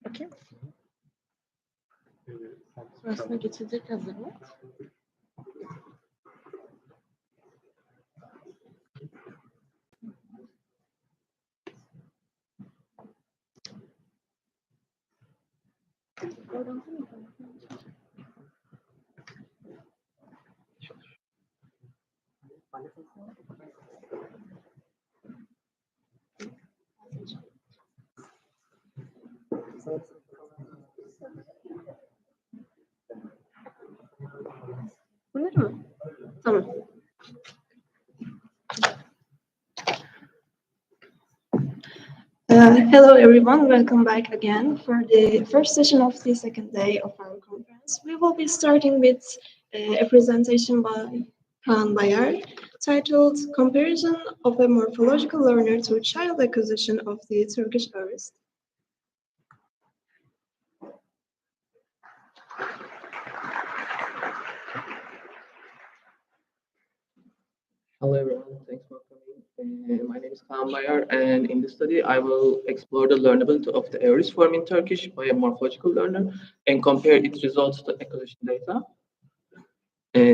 Bakayım. Sonrasında geçecek hazır mı? Bunlar mı? Tamam. Hello everyone, welcome back again for the first session of the second day of our conference. We will be starting with a presentation by Kaan Bayar titled Comparison of a Morphological Learner to Child Acquisition of the Turkish Aorist. Hello everyone, thanks for coming. My name is Kaan Bayar, and in this study I will explore the learnability of the aorist form in Turkish by a morphological learner and compare its results to acquisition data.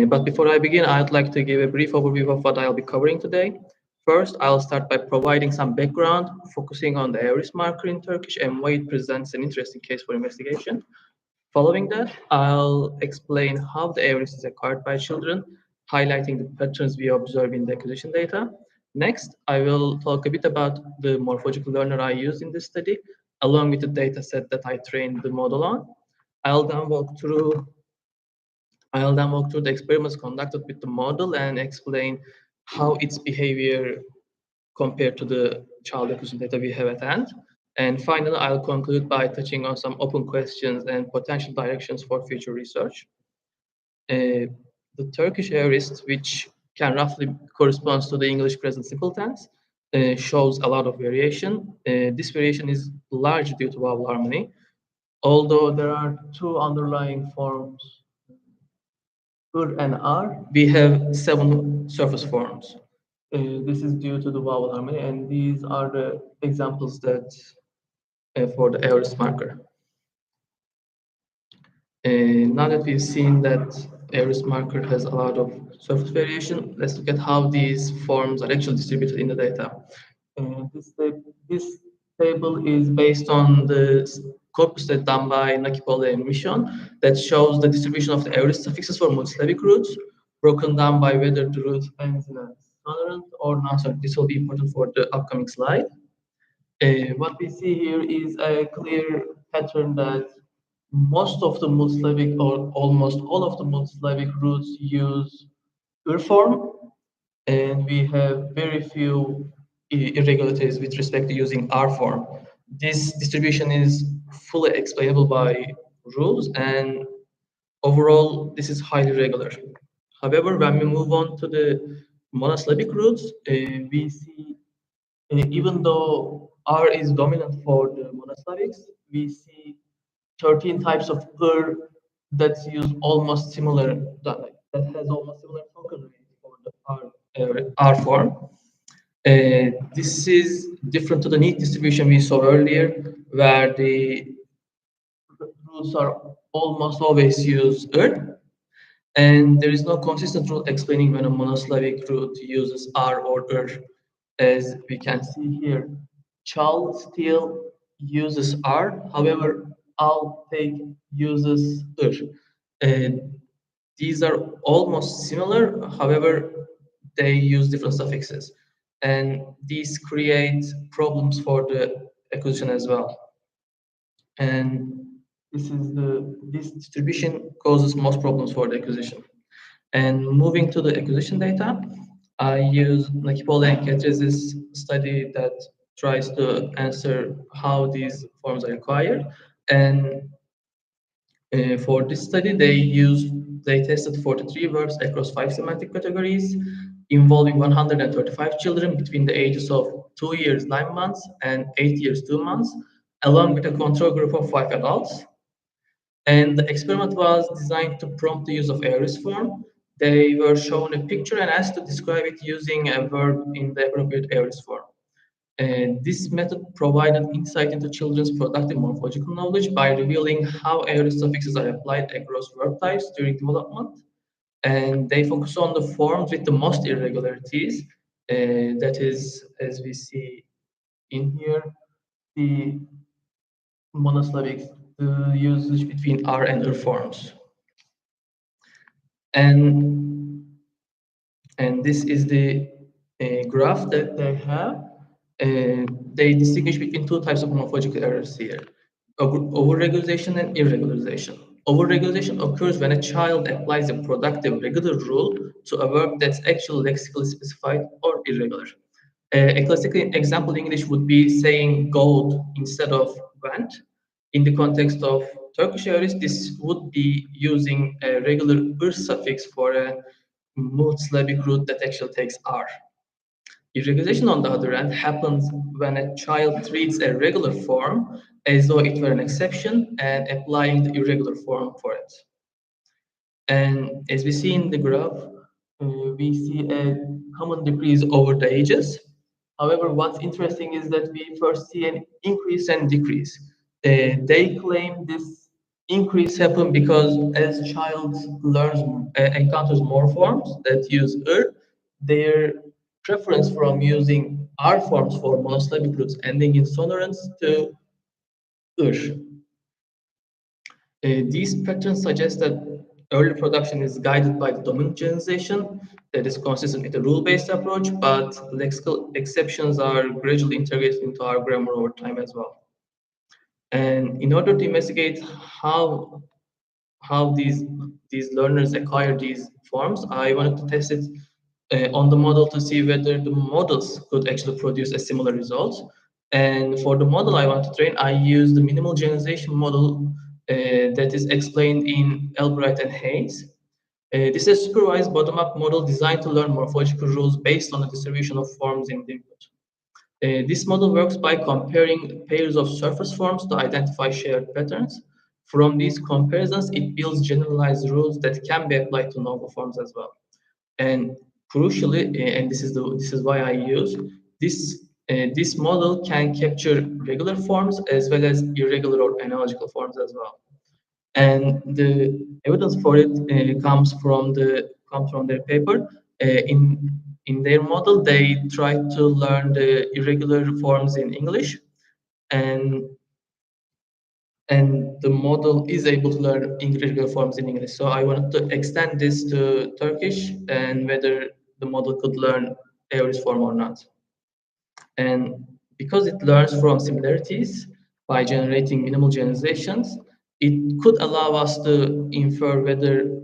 But before I begin, I'd like to give a brief overview of what I'll be covering today. First, I'll start by providing some background, focusing on the aorist marker in Turkish and why it presents an interesting case for investigation. Following that, I'll explain how the aorist is acquired by children, highlighting the patterns we observe in the acquisition data. Next, I will talk a bit about the morphological learner I used in this study, along with the data set that I trained the model on. I'll then walk through the experiments conducted with the model and explain how its behavior compared to the child acquisition data we have at hand. And finally, I'll conclude by touching on some open questions and potential directions for future research. The Turkish aorist, which can roughly correspond to the English present simple tense, shows a lot of variation. This variation is largely due to vowel harmony, although there are two underlying forms, and R, we have 7 surface forms. This is due to the vowel harmony, and these are the examples that for the aorist marker. Now that we've seen that aorist marker has a lot of surface variation, let's look at how these forms are actually distributed in the data. This table is based on the corpus that done by Nakipole and Mission that shows the distribution of the aorist suffixes for multisyllabic roots, broken down by whether the root ends in a sonorant or non-sonorant. This will be important for the upcoming slide. What we see here is a clear pattern that most of the multisyllabic or almost all of the multisyllabic roots use ur form, and we have very few irregularities with respect to using R form. This distribution is fully explainable by rules, and overall, this is highly regular. However, when we move on to the monosyllabic roots, we see even though R is dominant for the monosyllabics, we see 13 types of that use almost similar, that has almost similar token rate for the R form. This is different to the neat distribution we saw earlier, where the roots are almost always use and there is no consistent rule explaining when a monosyllabic root uses R or as we can see here. Chal still uses R, however, Al take uses and these are almost similar, however, they use different suffixes. And these create problems for the acquisition as well. And this distribution causes most problems for the acquisition. And moving to the acquisition data, I use Nakipole and Ketrez's study that tries to answer how these forms are acquired. And for this study, they tested 43 verbs across 5 semantic categories, involving 135 children between the ages of 2 years 9 months and 8 years 2 months, along with a control group of 5 adults. And the experiment was designed to prompt the use of aorist form. They were shown a picture and asked to describe it using a verb in the appropriate aorist form. And this method provided insight into children's productive morphological knowledge by revealing how aorist suffixes are applied across verb types during development. And they focus on the forms with the most irregularities. That is, as we see in here, the monosyllabic usage between R and R forms. And and this is the graph that they have. They distinguish between two types of morphological errors here: overregulation and irregularization. Overregulation occurs when a child applies a productive regular rule to a verb that's actually lexically specified or irregular. A classic example in English would be saying gold instead of went. In the context of Turkish aorist, this would be using a regular ır suffix for a multisyllabic root that actually takes R. Irregulation, on the other hand, happens when a child treats a regular form as though it were an exception and applying the irregular form for it. And as we see in the graph, we see a common decrease over the ages. However, what's interesting is that we first see an increase and decrease. They claim this increase happened because as child learns, encounters more forms that use er, their preference from using R forms for monosyllabic roots ending in sonorants to er. These patterns suggest that early production is guided by the dominant generalization that is consistent with a rule-based approach, but lexical exceptions are gradually integrated into our grammar over time as well. And in order to investigate how these learners acquire these forms, I wanted to test it on the model to see whether the models could actually produce a similar result. And for the model I want to train, I use the minimal generalization model that is explained in Albright and Hayes. This is a supervised bottom-up model designed to learn morphological rules based on the distribution of forms in the input. This model works by comparing pairs of surface forms to identify shared patterns. From these comparisons, it builds generalized rules that can be applied to novel forms as well. And crucially, and this is why I use this model can capture regular forms as well as irregular or analogical forms as well. And the evidence for it comes from their paper. In their model, they try to learn the irregular forms in English, and and the model is able to learn irregular forms in English. So I wanted to extend this to Turkish and whether the model could learn aorist form or not. And because it learns from similarities by generating minimal generalizations, it could allow us to infer whether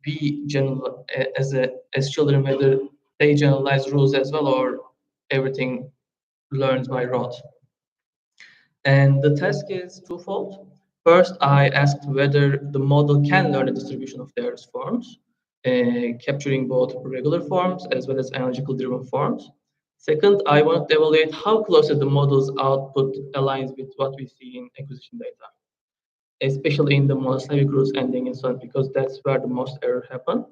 we general as children whether they generalize rules as well or everything learns by rote. And the task is twofold. First, I asked whether the model can learn the distribution of their forms, capturing both regular forms as well as analogical driven forms. Second, I wanted to evaluate how closely the model's output aligns with what we see in acquisition data, especially in the monosyllabic roots ending in son, because that's where the most error happen.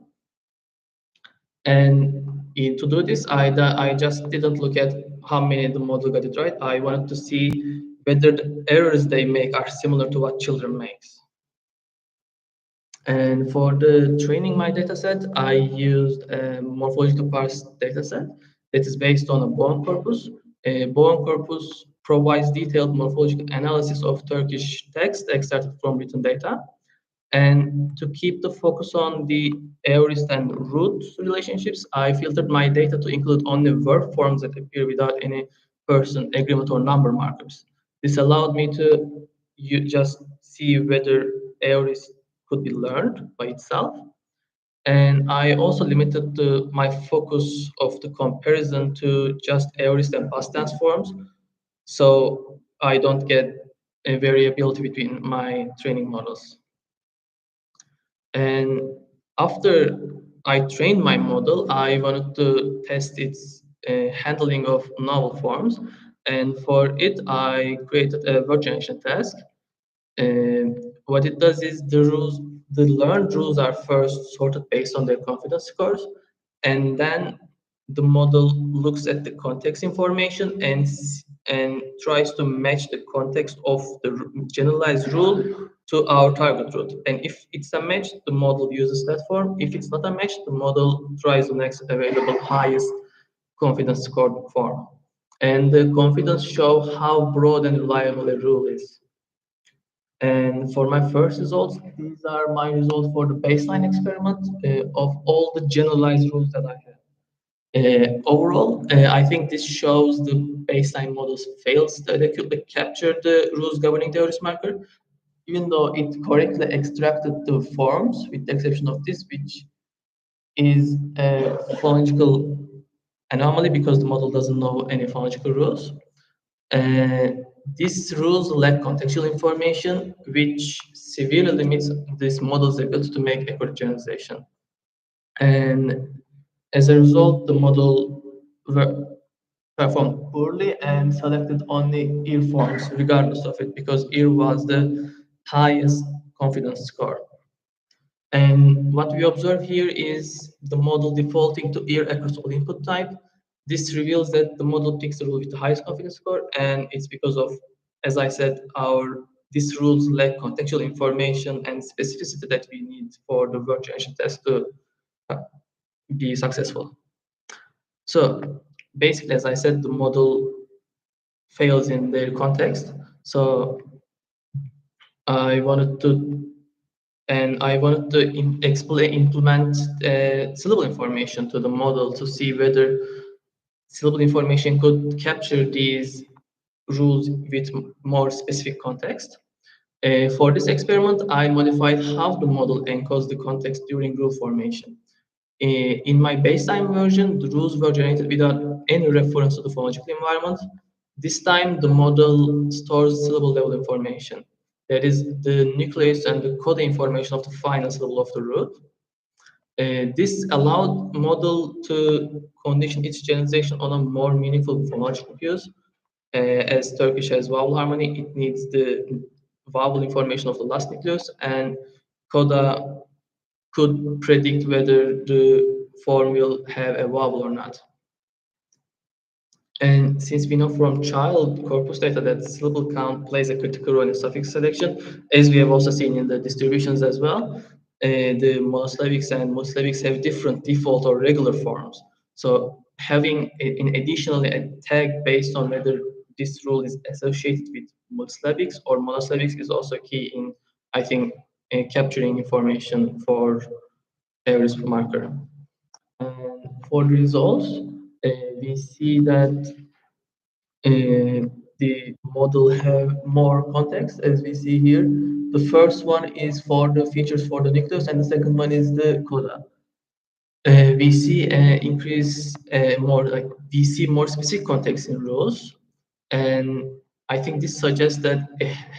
And to do this, I just didn't look at how many the model got it right. I wanted to see whether the errors they make are similar to what children makes. And for the training my dataset, I used a morphological parse dataset that is based on a Bowen corpus. A Bowen corpus provides detailed morphological analysis of Turkish text extracted from written data. And to keep the focus on the aorist and root relationships, I filtered my data to include only verb forms that appear without any person, agreement, or number markers. This allowed me to just see whether aorist could be learned by itself. And I also limited my focus of the comparison to just aorist and past tense forms, so I don't get a variability between my training models. And after I trained my model, I wanted to test its handling of novel forms. And for it, I created a word generation task. what it does is the learned rules are first sorted based on their confidence scores, and then the model looks at the context information and tries to match the context of the generalized rule to our target route. And if it's a match, the model uses that form. If it's not a match, the model tries the next available highest confidence score form. And the confidence show how broad and reliable a rule is. And for my first results, these are my results for the baseline experiment of all the generalized rules that I have. Overall, I think this shows the baseline models fails to adequately capture the rules governing the Euris marker, even though it correctly extracted the forms, with the exception of this, which is a phonological anomaly because the model doesn't know any phonological rules. Uh, these rules lack contextual information, which severely limits this model's ability to make accurate generalization. And as a result, the model performed poorly and selected only ear forms, regardless of it, because ear was the highest confidence score. And what we observe here is the model defaulting to ear across all input type. This reveals that the model picks the rule with the highest confidence score, and it's because of, as I said, our these rules lack contextual information and specificity that we need for the word generation test to uh, be successful. So basically, as I said, the model fails in their context. So I wanted to I wanted to implement syllable information to the model to see whether syllable information could capture these rules with more specific context. For this experiment, I modified how the model encodes the context during rule formation. In my baseline version, the rules were generated without any reference to the phonological environment. This time, the model stores syllable level information. That is the nucleus and the code information of the final syllable of the root. This allowed model to condition its generalization on a more meaningful phonological cues. As Turkish has vowel harmony, it needs the vowel information of the last nucleus, and coda could predict whether the form will have a vowel or not. And since we know from child corpus data that syllable count plays a critical role in suffix selection, as we have also seen in the distributions as well, the monosyllabics and multisyllabics have different default or regular forms. So having in additionally a tag based on whether this rule is associated with multisyllabics or monosyllabics is also key in, I think, capturing information for every marker. And for the results, we see that the model have more context as we see here. The first one is for the features for the nucleus, and the second one is the coda. We see increase more like we see more specific context in rows, and I think this suggests that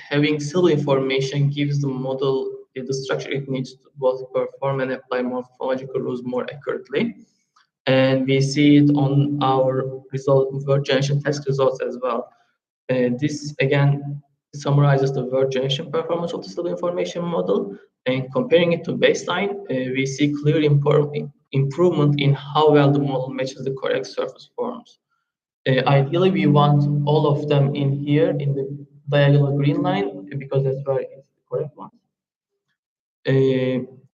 having syllable information gives the model the structure it needs to both perform and apply morphological rules more accurately. And we see it on our result word generation test results as well. This again summarizes the word generation performance of the syllable information model, and comparing it to baseline, we see clear improvement in how well the model matches the correct surface forms. Ideally, we want all of them in here in the diagonal green line because that's where it's the correct one.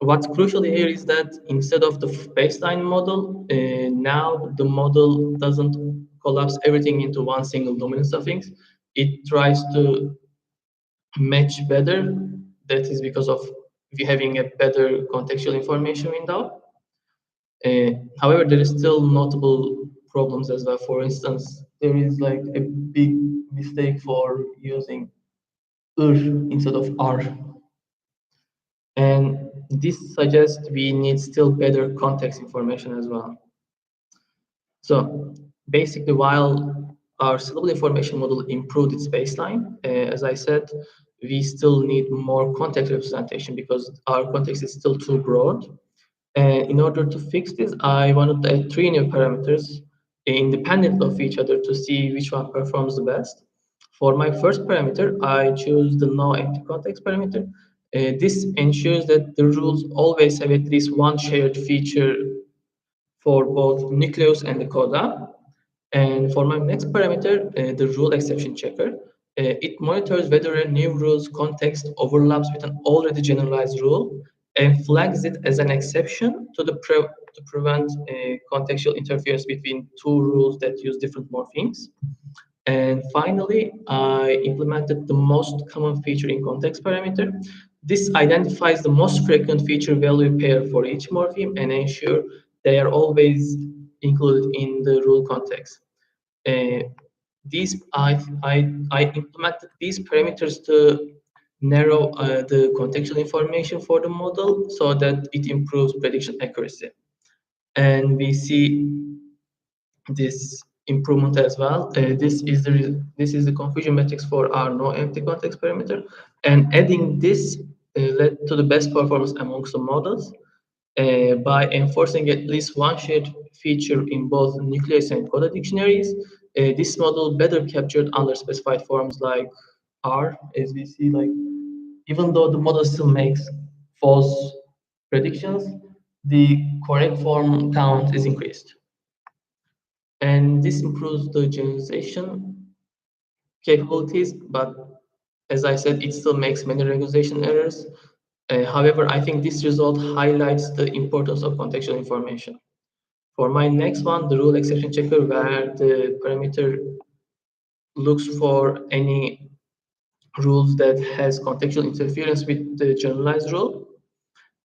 What's crucial here is that instead of the baseline model, now the model doesn't collapse everything into one single dominant suffix. It tries to match better. That is because of we having a better contextual information window. However, there is still notable problems as well. For instance, there is like a big mistake for using instead of r. And this suggests we need still better context information as well. So basically, while our syllable information model improved its baseline, as I said, we still need more context representation because our context is still too broad. And in order to fix this, I wanted to add three new parameters independent of each other to see which one performs the best. For my first parameter, I choose the no empty context parameter. This ensures that the rules always have at least one shared feature for both nucleus and the coda. And for my next parameter, the rule exception checker, it monitors whether a new rule's context overlaps with an already generalized rule and flags it as an exception to prevent contextual interference between two rules that use different morphemes. And finally, I implemented the most common feature in context parameter. This identifies the most frequent feature value pair for each morpheme and ensure they are always included in the rule context. Uh, I implemented these parameters to narrow the contextual information for the model so that it improves prediction accuracy. And we see this improvement as well. This is the confusion matrix for our no empty context parameter, and adding this led to the best performance amongst the models by enforcing at least one shared feature in both nucleus and coda dictionaries. This model better captured underspecified forms like R, as we see, like even though the model still makes false predictions, the correct form count is increased. And this improves the generalization capabilities, but as I said, it still makes many regularization errors. However, I think this result highlights the importance of contextual information. For my next one, the rule exception checker, where the parameter looks for any rules that has contextual interference with the generalized rule.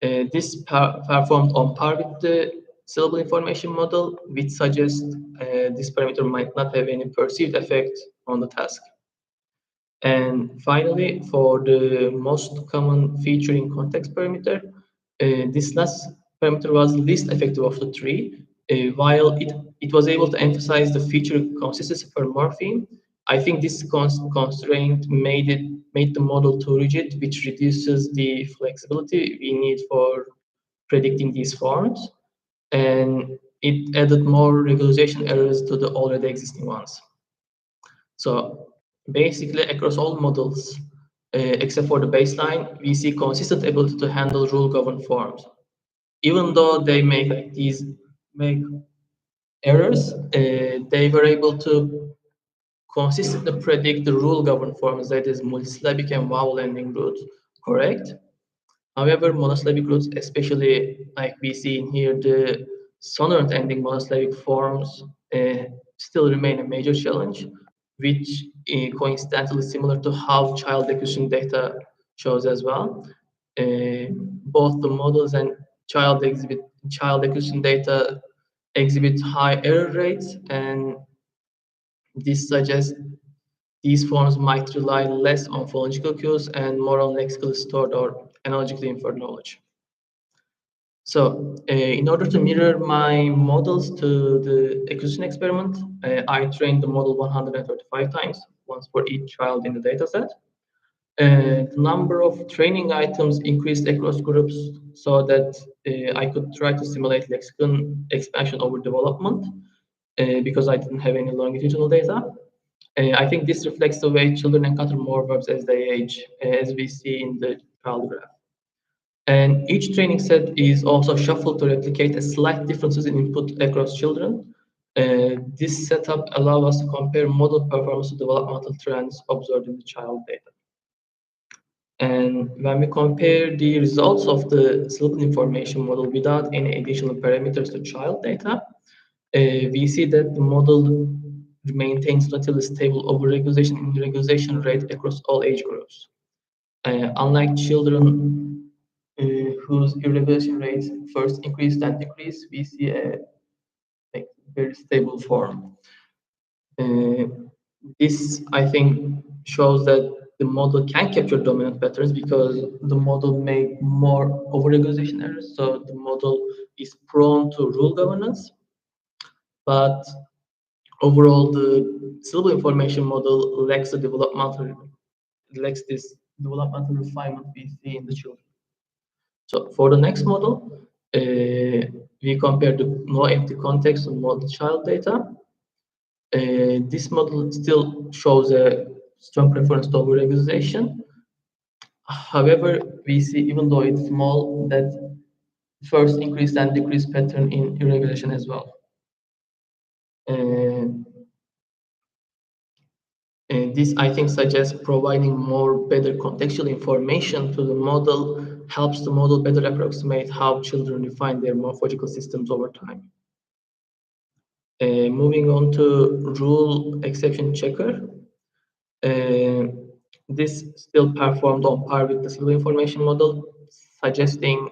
This performed on par with the syllable information model, which suggests this parameter might not have any perceived effect on the task. And finally, for the most common feature in context parameter, this last parameter was least effective of the three. While it was able to emphasize the feature consistency per morpheme, I think this constraint made the model too rigid, which reduces the flexibility we need for predicting these forms, and it added more regularization errors to the already existing ones. So basically, across all models, except for the baseline, we see consistent ability to handle rule-governed forms. Even though they make errors, they were able to consistently predict the rule-governed forms, that is multisyllabic and vowel ending roots, correct. However, monosyllabic roots, especially like we see in here, the sonorant ending monosyllabic forms still remain a major challenge, which coincidentally similar to how child acquisition data shows as well. Both the models and child acquisition data exhibit high error rates, and this suggests these forms might rely less on phonological cues and more on lexically stored or analogically inferred knowledge. So, in order to mirror my models to the acquisition experiment, I trained the model 135 times, once for each child in the dataset. The number of training items increased across groups so that I could try to simulate lexicon expansion over development because I didn't have any longitudinal data. I think this reflects the way children encounter more verbs as they age, as we see in the child graph. And each training set is also shuffled to replicate a slight differences in input across children. This setup allows us to compare model performance to developmental trends observed in the child data. And when we compare the results of the syllable information model without any additional parameters to child data, we see that the model maintains relatively stable overregulation and regularization rate across all age groups. Unlike children whose irregulation rates first increase then decrease, we see a like, very stable form. Uh, this, I think, shows that the model can capture dominant patterns because the model made more overregulation errors, so the model is prone to rule governance. But overall, the syllable information model lacks this developmental refinement we see in the children. So for the next model, we compare the no empty context and model child data. This model still shows a strong preference to overregulation. However, we see even though it's small that first increase and decrease pattern in irregulation as well. And this, I think, suggests providing more better contextual information to the model helps the model better approximate how children refine their morphological systems over time. Moving on to rule exception checker. Uh, this still performed on par with the civil information model, suggesting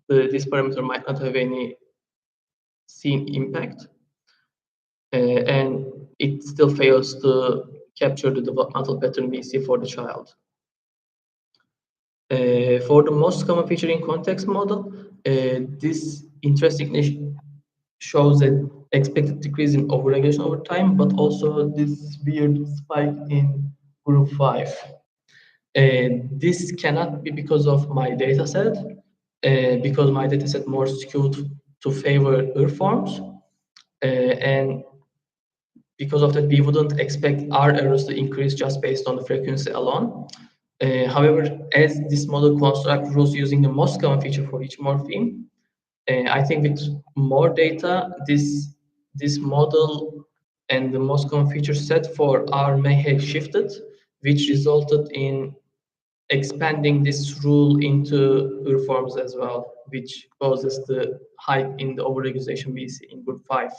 this parameter might not have any seen impact, and it still fails to capture the developmental pattern we see for the child. For the most common feature in context model, this interestingly shows an expected decrease in overregulation over time, but also this weird spike in group 5. This cannot be because of my data set, because my data set more skewed to favor ER forms, and because of that, we wouldn't expect our errors to increase just based on the frequency alone. However, as this model constructs rules using the most common feature for each morpheme, I think with more data, this model and the most common feature set for R may have shifted, which resulted in expanding this rule into ER forms as well, which causes the hike in the overregulation we see in group 5.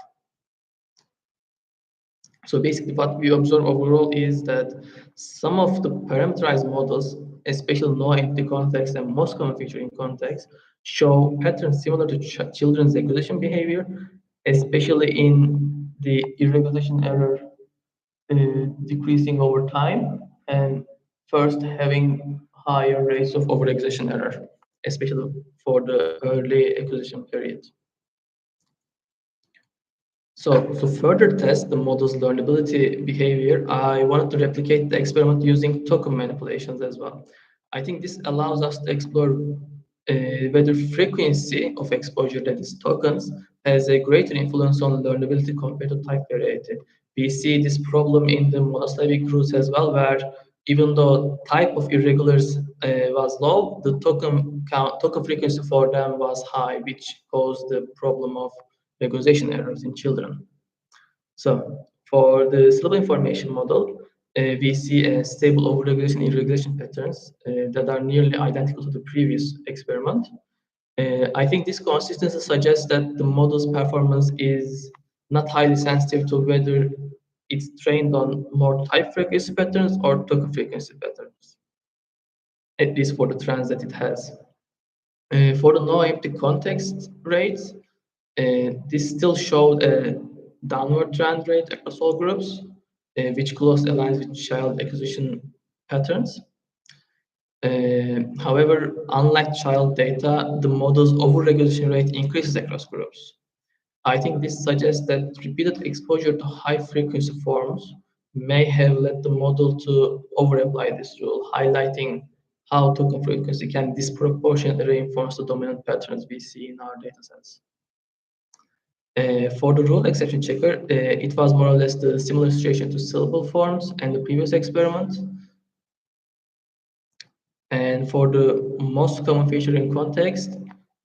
So basically what we observe overall is that some of the parameterized models, especially no empty context and most common feature in context, show patterns similar to children's acquisition behavior, especially in the irregulation error decreasing over time and first having higher rates of overexertion error, especially for the early acquisition period. So to further test the model's learnability behavior, I wanted to replicate the experiment using token manipulations as well. I think this allows us to explore whether frequency of exposure, that is tokens, has a greater influence on learnability compared to type variety. We see this problem in the monosyllabic roots as well, where even though type of irregulars was low, the token frequency for them was high, which caused the problem of regularization errors in children. So for the syllable information model, we see a stable overregulation and irregulation patterns that are nearly identical to the previous experiment. I think this consistency suggests that the model's performance is not highly sensitive to whether it's trained on more type frequency patterns or token frequency patterns, at least for the trends that it has. For the no empty context rates, this still showed a downward trend rate across all groups, which closely aligns with child acquisition patterns. However, unlike child data, the model's overregulation rate increases across groups. I think this suggests that repeated exposure to high frequency forms may have led the model to overapply this rule, highlighting how token frequency can disproportionately reinforce the dominant patterns we see in our datasets. For the rule exception checker, it was more or less the similar situation to syllable forms and the previous experiment. And for the most common feature in context,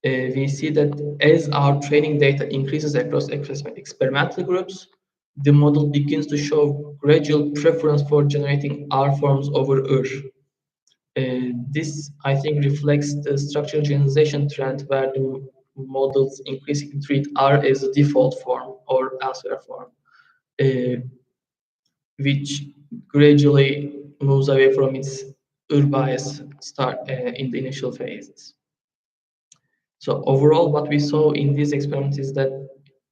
we see that as our training data increases across experimental groups, the model begins to show gradual preference for generating R forms over ER. This, I think, reflects the structural generalization trend where the models increasingly treat R as a default form or elsewhere form, uh, which gradually moves away from its ER bias start in the initial phases. So overall, what we saw in this experiment is that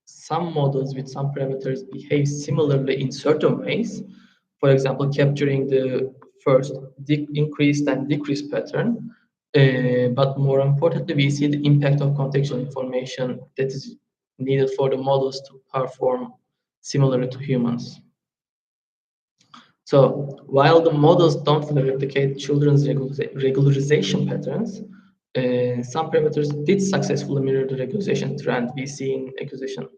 some models with some parameters behave similarly in certain ways. For example, capturing the first increased and decreased pattern. But more importantly, we see the impact of contextual information that is needed for the models to perform similarly to humans. So while the models don't fully replicate children's regularization patterns, some parameters did successfully mirror the regularization trend we see in acquisition.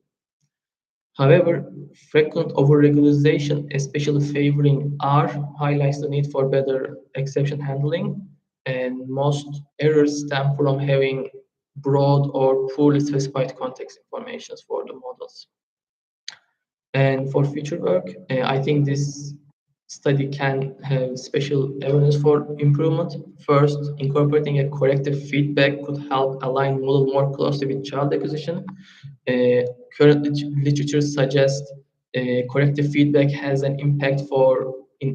However, frequent overregularization, especially favoring R, highlights the need for better exception handling and most errors stem from having broad or poorly specified context information for the models. And for future work, I think this study can have special awareness for improvement. First, incorporating a corrective feedback could help align model more closely with child acquisition. Current literature suggests corrective feedback has an impact in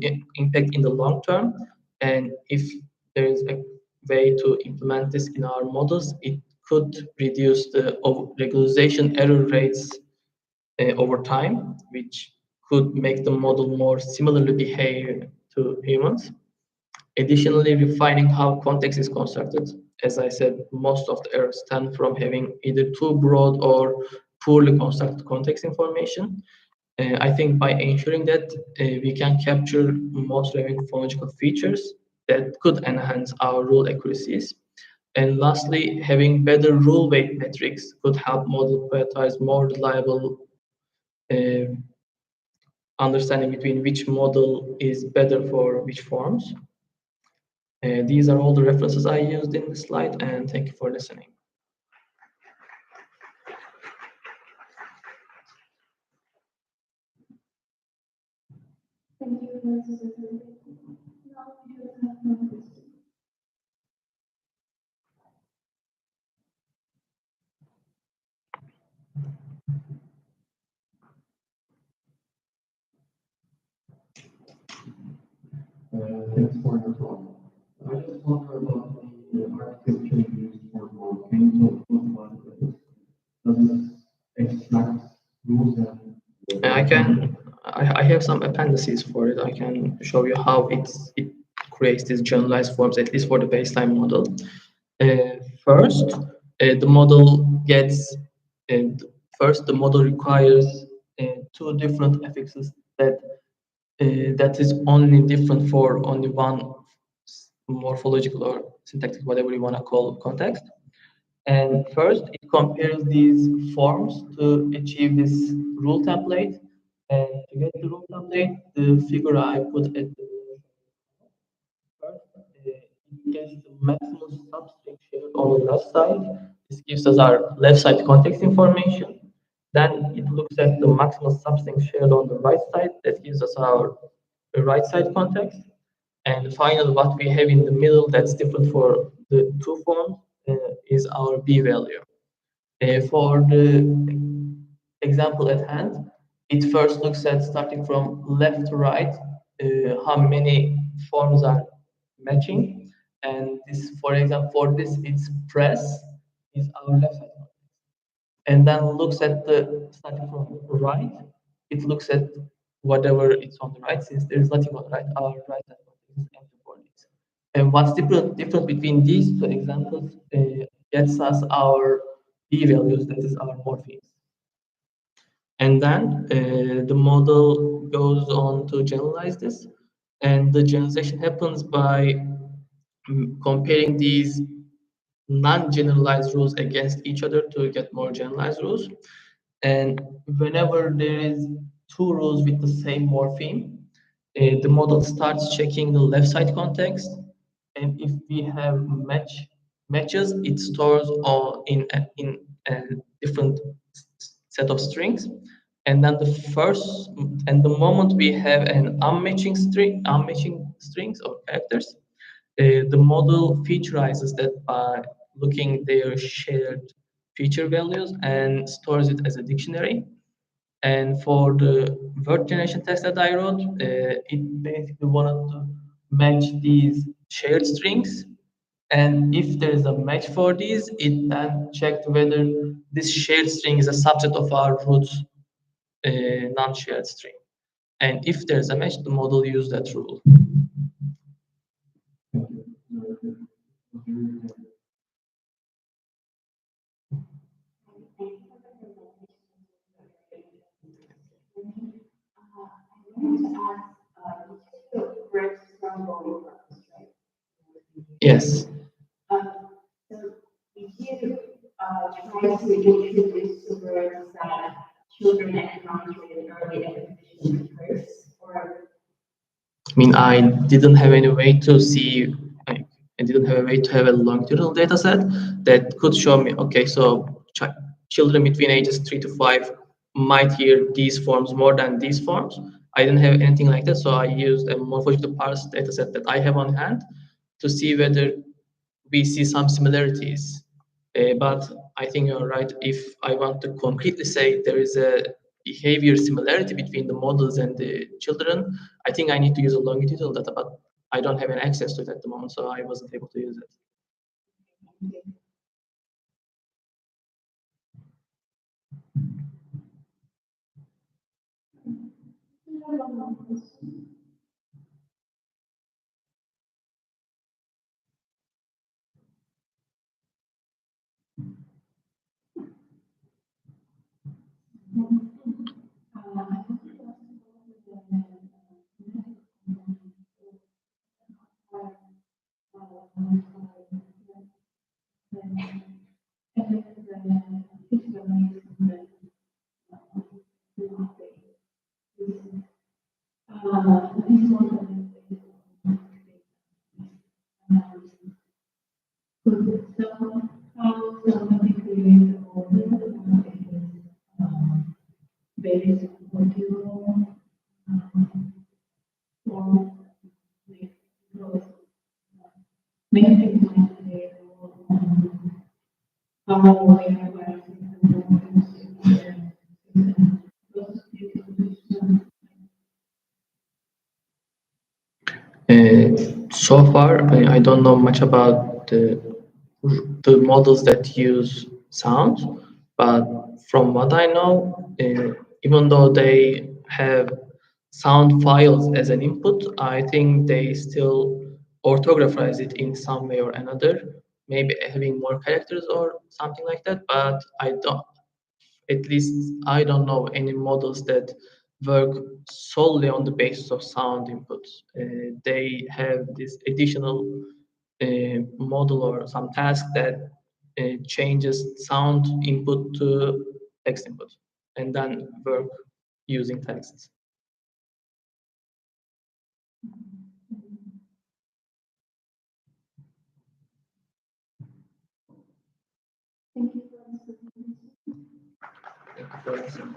the long term, and if there is a way to implement this in our models, it could reduce the regularization error rates over time, which could make the model more similarly behave to humans. Additionally, refining how context is constructed. As I said, most of the errors stem from having either too broad or poorly constructed context information. I think by ensuring that we can capture most relevant phonological features that could enhance our rule accuracies. And lastly, having better rule weight metrics could help model prioritize more reliable uh, understanding between which model is better for which forms. These are all the references I used in the slide, and thank you for listening. Thank you. Thanks for your talk. I just wonder about the architecture used for more. Can you talk about it? Does it extract rules and I can. I have some appendices for it. I can show you how it creates these generalized forms, at least for the baseline model. First, the model gets. Uh, First, the model requires two different affixes that is only different for only one morphological or syntactic, whatever you want to call context. And first, it compares these forms to achieve this rule template. And to get the rule template, the figure I put at the first, it gets the maximum substring shared on the left side. This gives us our left side context information. Then it looks at the maximum substring shared on the right side. That gives us our right side context. And finally, what we have in the middle that's different for the two forms is our B value. For the example at hand, it first looks at starting from left to right, how many forms are matching. And this, for example, for this, it's press is our left side. And then looks at the starting from right, it looks at whatever it's on the right. Since there's nothing on the right, our right side is empty for this. And what's different between these two examples gets us our p values, that is our morphemes. And then the model goes on to generalize this, and the generalization happens by comparing these non-generalized rules against each other to get more generalized rules. And whenever there is two rules with the same morpheme, the model starts checking the left side context. And if we have matches, it stores all in a different set of strings. And then the moment we have an unmatching strings or characters, the model featureizes that by looking their shared feature values and stores it as a dictionary. And for the word generation test that I wrote, it basically wanted to match these shared strings. And if there is a match for these, it then checked whether this shared string is a subset of our root non-shared string. And if there's a match, the model used that rule. Yes. try to introduce the words that children encounter in early acquisition first, or I mean, I didn't have any way to see like, didn't have a way to have a longitudinal data set that could show me, okay, so children between ages 3 to 5 might hear these forms more than these forms. I didn't have anything like that, so I used a morphologically parsed data set that I have on hand to see whether we see some similarities. But I think you're right. If I want to concretely say there is a behavior similarity between the models and the children, I think I need to use a longitudinal data, but I don't have any access to it at the moment, so I wasn't able to use it. So far, I don't know much about the models that use sound, but from what I know, even though they have sound files as an input, I think they still orthographize it in some way or another, maybe having more characters or something like that. But at least I don't know any models that work solely on the basis of sound inputs. They have this additional model or some task that changes sound input to text input and then work using texts. Thank you for listening.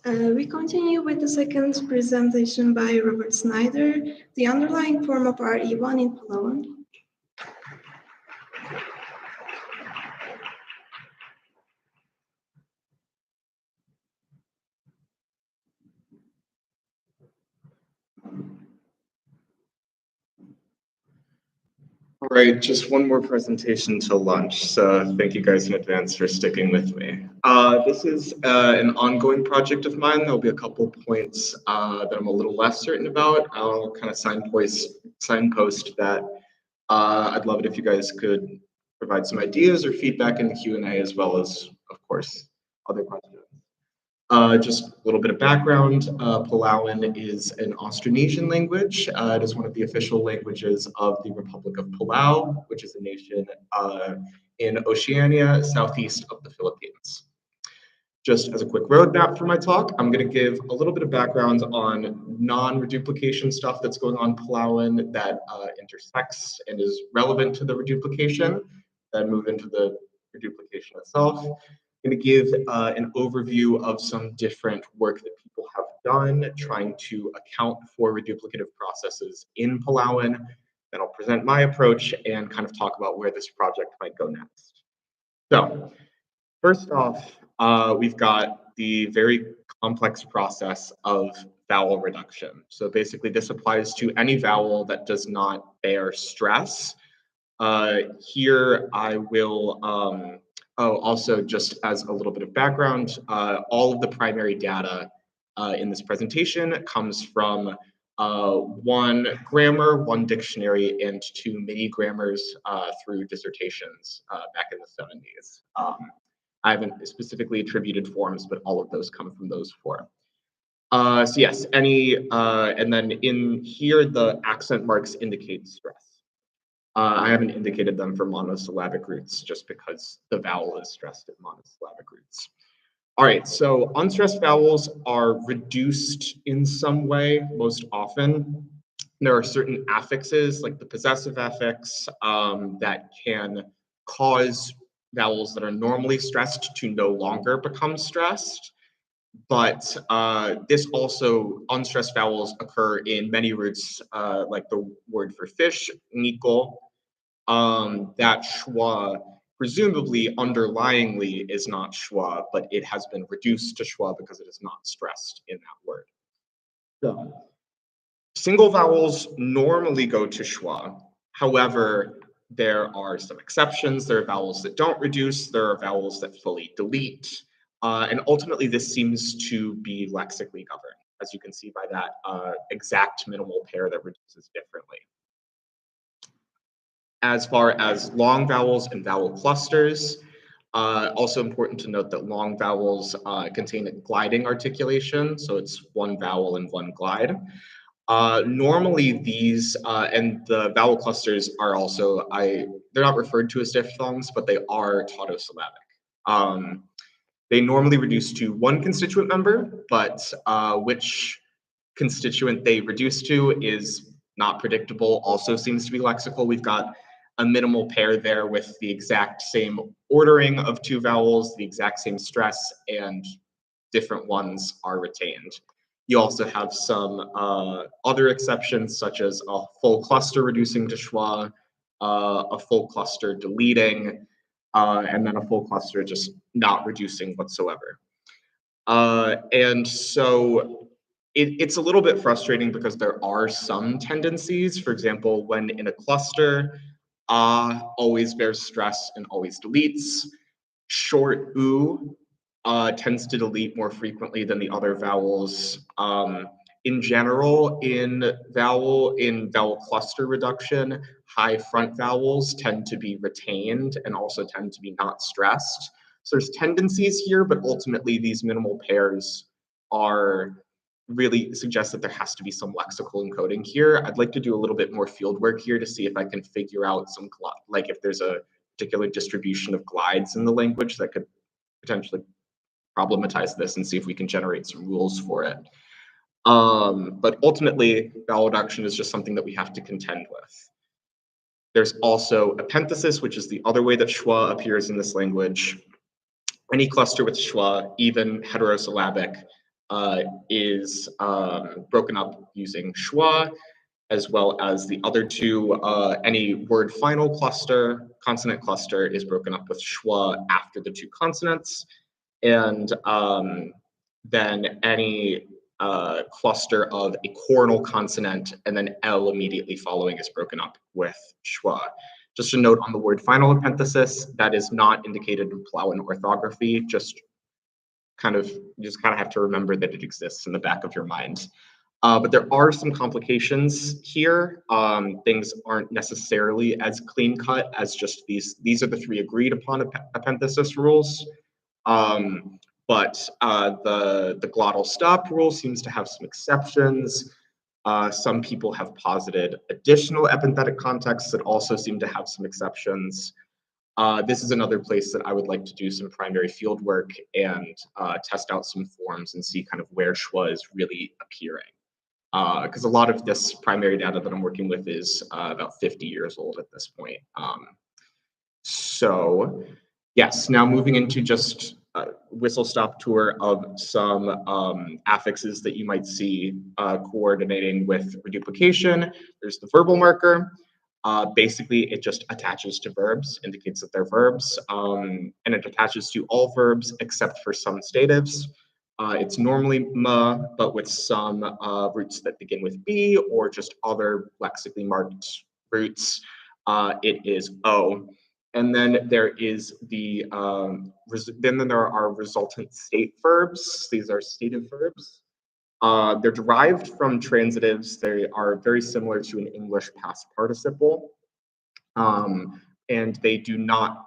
We continue with the second presentation by Robert Snyder, the underlying form of RE1 in Palawan. All right, just one more presentation till lunch, so thank you guys in advance for sticking with me. This is an ongoing project of mine. There'll be a couple points that I'm a little less certain about. I'll kind of signpost that. I'd love it if you guys could provide some ideas or feedback in the Q&A, as well as, of course, other questions. Just a little bit of background. Palawan is an Austronesian language. It is one of the official languages of the Republic of Palau, which is a nation in Oceania, southeast of the Philippines. Just as a quick roadmap for my talk, I'm going to give a little bit of background on non-reduplication stuff that's going on in Palawan that intersects and is relevant to the reduplication, then move into the reduplication itself. I'm going to give an overview of some different work that people have done trying to account for reduplicative processes in Palawan. Then I'll present my approach and kind of talk about where this project might go next. So, first off, we've got the very complex process of vowel reduction. So basically this applies to any vowel that does not bear stress. Here I will, also just as a little bit of background, all of the primary data in this presentation comes from one grammar, one dictionary, and two mini grammars through dissertations back in the 70s. I haven't specifically attributed forms, but all of those come from those four. So yes, and then in here, the accent marks indicate stress. I haven't indicated them for monosyllabic roots just because the vowel is stressed in monosyllabic roots. All right, so unstressed vowels are reduced in some way most often. There are certain affixes, like the possessive affix, that can cause vowels that are normally stressed to no longer become stressed. But this also, unstressed vowels occur in many roots, like the word for fish, nikol. That schwa presumably underlyingly is not schwa, but it has been reduced to schwa because it is not stressed in that word. So, single vowels normally go to schwa. However, there are some exceptions. There are vowels that don't reduce. There are vowels that fully delete. And ultimately, this seems to be lexically governed, as you can see by that exact minimal pair that reduces differently. As far as long vowels and vowel clusters, also important to note that long vowels contain a gliding articulation, so it's one vowel and one glide. Normally these, and the vowel clusters are also, they're not referred to as diphthongs, but they are tautosyllabic. They normally reduce to one constituent member, but which constituent they reduce to is not predictable, also seems to be lexical. We've got a minimal pair there with the exact same ordering of two vowels, the exact same stress, and different ones are retained. You also have some other exceptions, such as a full cluster reducing to schwa, a full cluster deleting, and then a full cluster just not reducing whatsoever. And so it's a little bit frustrating because there are some tendencies. For example, when in a cluster, always bears stress and always deletes. Short oo tends to delete more frequently than the other vowels. In general, in vowel cluster reduction, high front vowels tend to be retained and also tend to be not stressed. So there's tendencies here, but ultimately these minimal pairs are really suggest that there has to be some lexical encoding here. I'd like to do a little bit more field work here to see if I can figure out some, like if there's a particular distribution of glides in the language that could potentially problematize this and see if we can generate some rules for it. But ultimately, vowel reduction is just something that we have to contend with. There's also epenthesis, which is the other way that schwa appears in this language. Any cluster with schwa, even heterosyllabic, is broken up using schwa, as well as the other two. Any word final cluster, consonant cluster, is broken up with schwa after the two consonants. And then any cluster of a coronal consonant and then L immediately following is broken up with schwa. Just a note on the word final epenthesis, that is not indicated in Plauen orthography, you just kind of have to remember that it exists in the back of your mind. But there are some complications here. Things aren't necessarily as clean cut as just these are the three agreed upon epenthesis rules. But the glottal stop rule seems to have some exceptions. Some people have posited additional epenthetic contexts that also seem to have some exceptions. This is another place that I would like to do some primary field work and test out some forms and see kind of where schwa is really appearing. Because a lot of this primary data that I'm working with is about 50 years old at this point. So yes, now moving into just a whistle-stop tour of some affixes that you might see coordinating with reduplication. There's the verbal marker. Basically, it just attaches to verbs, indicates that they're verbs, and it attaches to all verbs except for some statives. It's normally ma, but with some roots that begin with b or just other lexically marked roots, it is o. And then there is the then there are resultant state verbs. These are stative verbs. They're derived from transitives. They are very similar to an English past participle, and they do not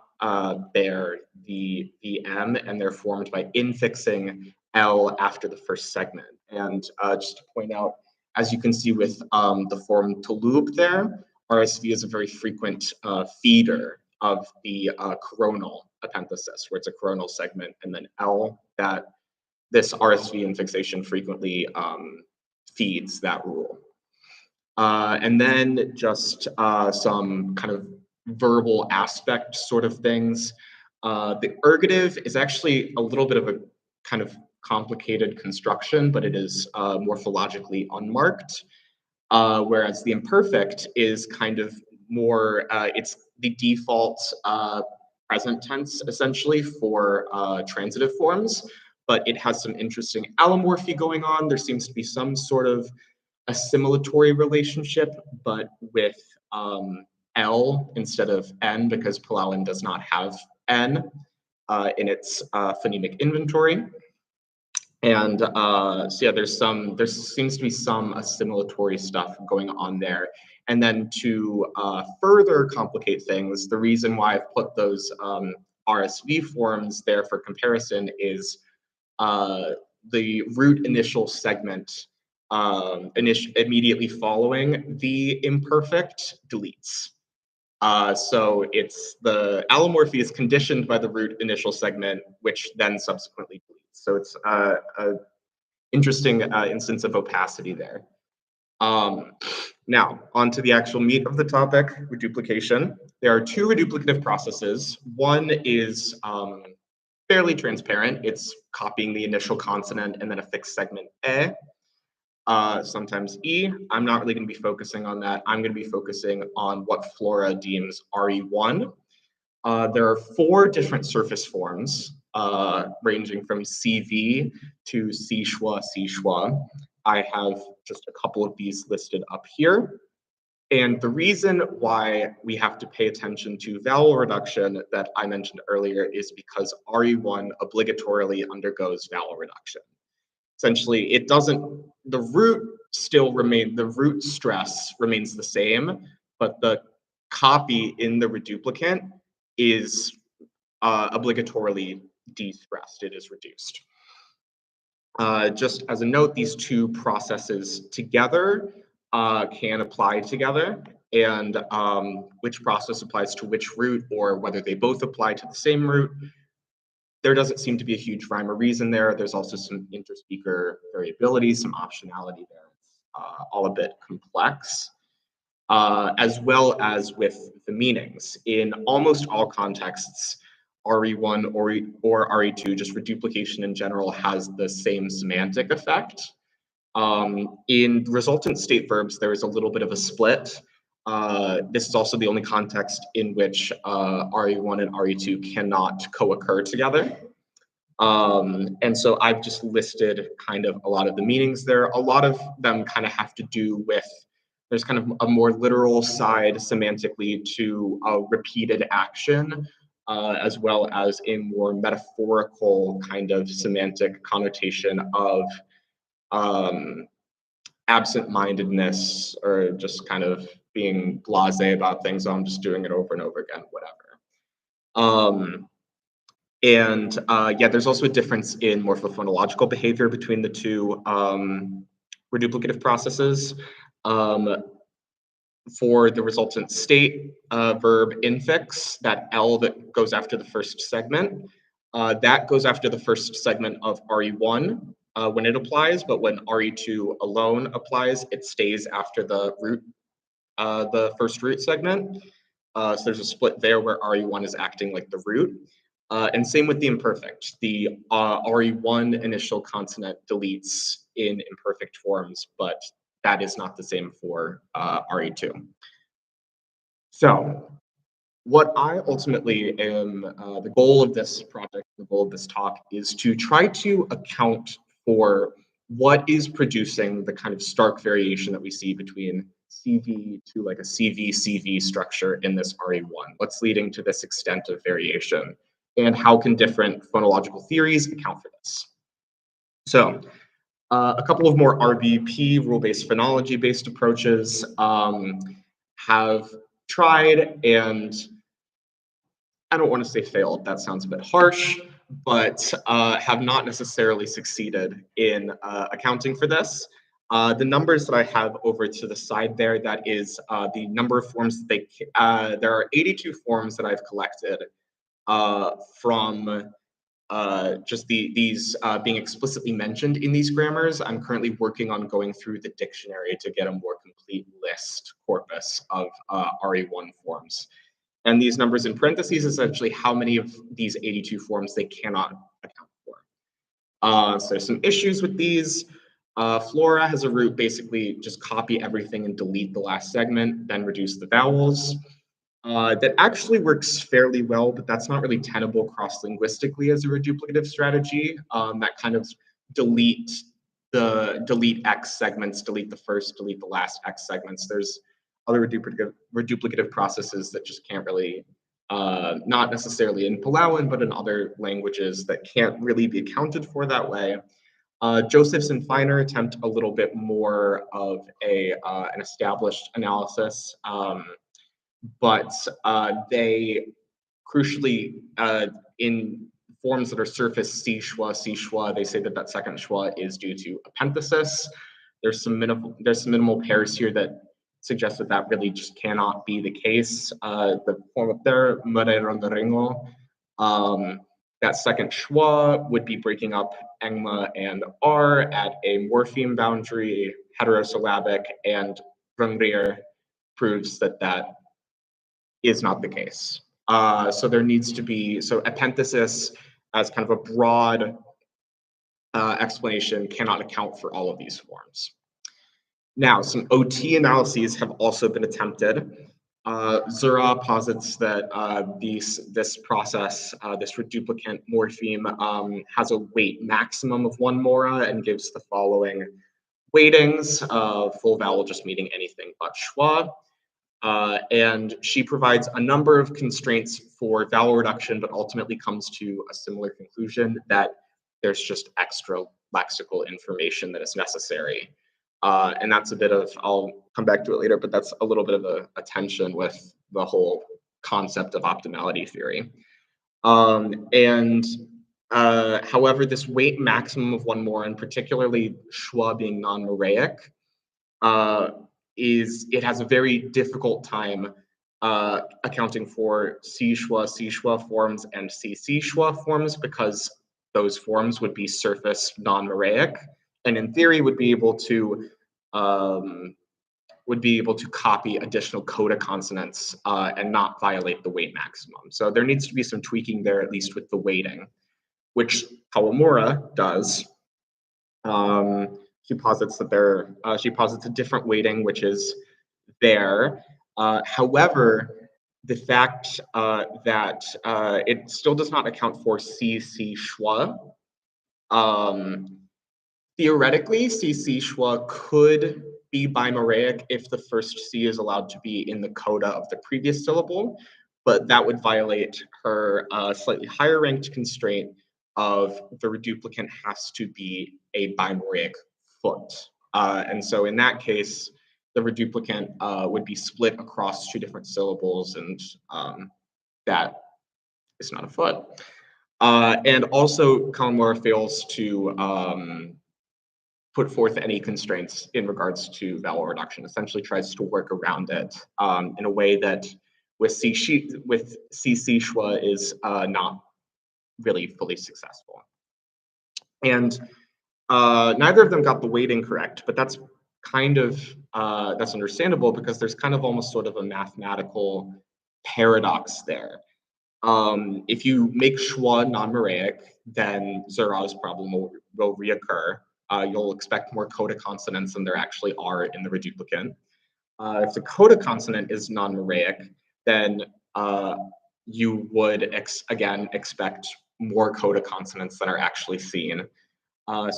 bear the M, and they're formed by infixing L after the first segment. And just to point out, as you can see with the form talub there, RSV is a very frequent feeder of the coronal epenthesis, where it's a coronal segment, and then L, that this RSV infixation frequently feeds that rule. And then just some kind of verbal aspect sort of things. The ergative is actually a little bit of a kind of complicated construction, but it is morphologically unmarked. Whereas the imperfect is kind of more, it's the default present tense essentially for transitive forms, but it has some interesting allomorphy going on. There seems to be some sort of assimilatory relationship, but with L instead of N, because Plauen does not have N in its phonemic inventory. And so yeah, there seems to be some assimilatory stuff going on there. And then to further complicate things, the reason why I've put those RSV forms there for comparison is the root initial segment immediately following the imperfect deletes. So it's the allomorphy is conditioned by the root initial segment, which then subsequently deletes. So it's an interesting instance of opacity there. Now, on to the actual meat of the topic, reduplication. There are two reduplicative processes. One is fairly transparent. It's copying the initial consonant and then a fixed segment A. Sometimes E. I'm not really going to be focusing on that. I'm going to be focusing on what Flora deems RE1. There are 4 different surface forms, ranging from CV to C schwa. I have just a couple of these listed up here. And the reason why we have to pay attention to vowel reduction that I mentioned earlier is because RE1 obligatorily undergoes vowel reduction. Essentially, it doesn't, the root stress remains the same, but the copy in the reduplicant is obligatorily de-stressed, it is reduced. Just as a note, these two processes together can apply together, and which process applies to which root or whether they both apply to the same root, there doesn't seem to be a huge rhyme or reason there. There's also some interspeaker variability, some optionality there. It's all a bit complex, as well as with the meanings. In almost all contexts, RE1 or RE2, just for duplication in general, has the same semantic effect. In resultant state verbs, there is a little bit of a split. This is also the only context in which RE1 and RE2 cannot co-occur together. And so I've just listed kind of a lot of the meanings there. A lot of them kind of have to do with, there's kind of a more literal side semantically to a repeated action, as well as a more metaphorical kind of semantic connotation of absent-mindedness, or just kind of being blasé about things. So I'm just doing it over and over again, whatever. Yeah, there's also a difference in morphophonological behavior between the two reduplicative processes. For the resultant state verb infix, that L that goes after the first segment, that goes after the first segment of RE1 when it applies, but when RE2 alone applies, it stays after the root, the first root segment. So there's a split there where RE1 is acting like the root. And same with the imperfect. The RE1 initial consonant deletes in imperfect forms, but that is not the same for RE2. So what I ultimately am, the goal of this project, the goal of this talk, is to try to account for what is producing the kind of stark variation that we see between CV to like a CV-CV structure in this RE1. What's leading to this extent of variation? And how can different phonological theories account for this? So a couple of more RBP, rule-based phonology-based approaches have tried, and I don't want to say failed, that sounds a bit harsh, but have not necessarily succeeded in accounting for this. The numbers that I have over to the side there, that is the number of forms that there are 82 forms that I've collected from just these being explicitly mentioned in these grammars. I'm currently working on going through the dictionary to get a more complete list corpus of RE1 forms. And these numbers in parentheses, essentially how many of these 82 forms they cannot account for. So there's some issues with these. Flora has a root, basically just copy everything and delete the last segment, then reduce the vowels. That actually works fairly well, but that's not really tenable cross-linguistically as a reduplicative strategy. That kind of delete X segments, delete the first, delete the last X segments. There's other reduplicative processes that just can't really, not necessarily in Palauan, but in other languages that can't really be accounted for that way. Josephs and Feiner attempt a little bit more of an established analysis, but they crucially, in forms that are surface C schwa, they say that that second schwa is due to epenthesis. There's some minimal pairs here that suggest that that really just cannot be the case. The form up there, Mureronderingo, that second schwa would be breaking up engma and r at a morpheme boundary, heterosyllabic, and Rungrier proves that that is not the case. So there needs to be, so epenthesis as kind of a broad explanation cannot account for all of these forms. Now, some OT analyses have also been attempted. Zura posits that this process, this reduplicant morpheme, has a weight maximum of 1 mora and gives the following weightings, full vowel just meaning anything but schwa. And she provides a number of constraints for vowel reduction, but ultimately comes to a similar conclusion that there's just extra lexical information that is necessary. And that's a bit of, I'll come back to it later, but that's a little bit of a tension with the whole concept of optimality theory. However, this weight maximum of 1 mora, and particularly schwa being non-moraic, it has a very difficult time accounting for C schwa forms and CC schwa forms, because those forms would be surface non-moraic, and in theory would be able to would be able to copy additional coda consonants and not violate the weight maximum. So there needs to be some tweaking there, at least with the weighting, which Kawamura does. She posits that she posits a different weighting, which is there. However, the fact that it still does not account for CC schwa. Theoretically, CC schwa could be bimoraic if the first C is allowed to be in the coda of the previous syllable, but that would violate her slightly higher ranked constraint of the reduplicant has to be a bimoraic foot. And so in that case, the reduplicant would be split across two different syllables, and that is not a foot. And also, Kawamura fails to put forth any constraints in regards to vowel reduction, essentially tries to work around it in a way that with CC schwa is not really fully successful. And neither of them got the weighting correct, but that's kind of, that's understandable because there's kind of almost sort of a mathematical paradox there. If you make schwa non-moraic, then Zera's problem will reoccur. You'll expect more coda consonants than there actually are in the reduplicant. If the coda consonant is non-moraic, then you would again expect more coda consonants than are actually seen.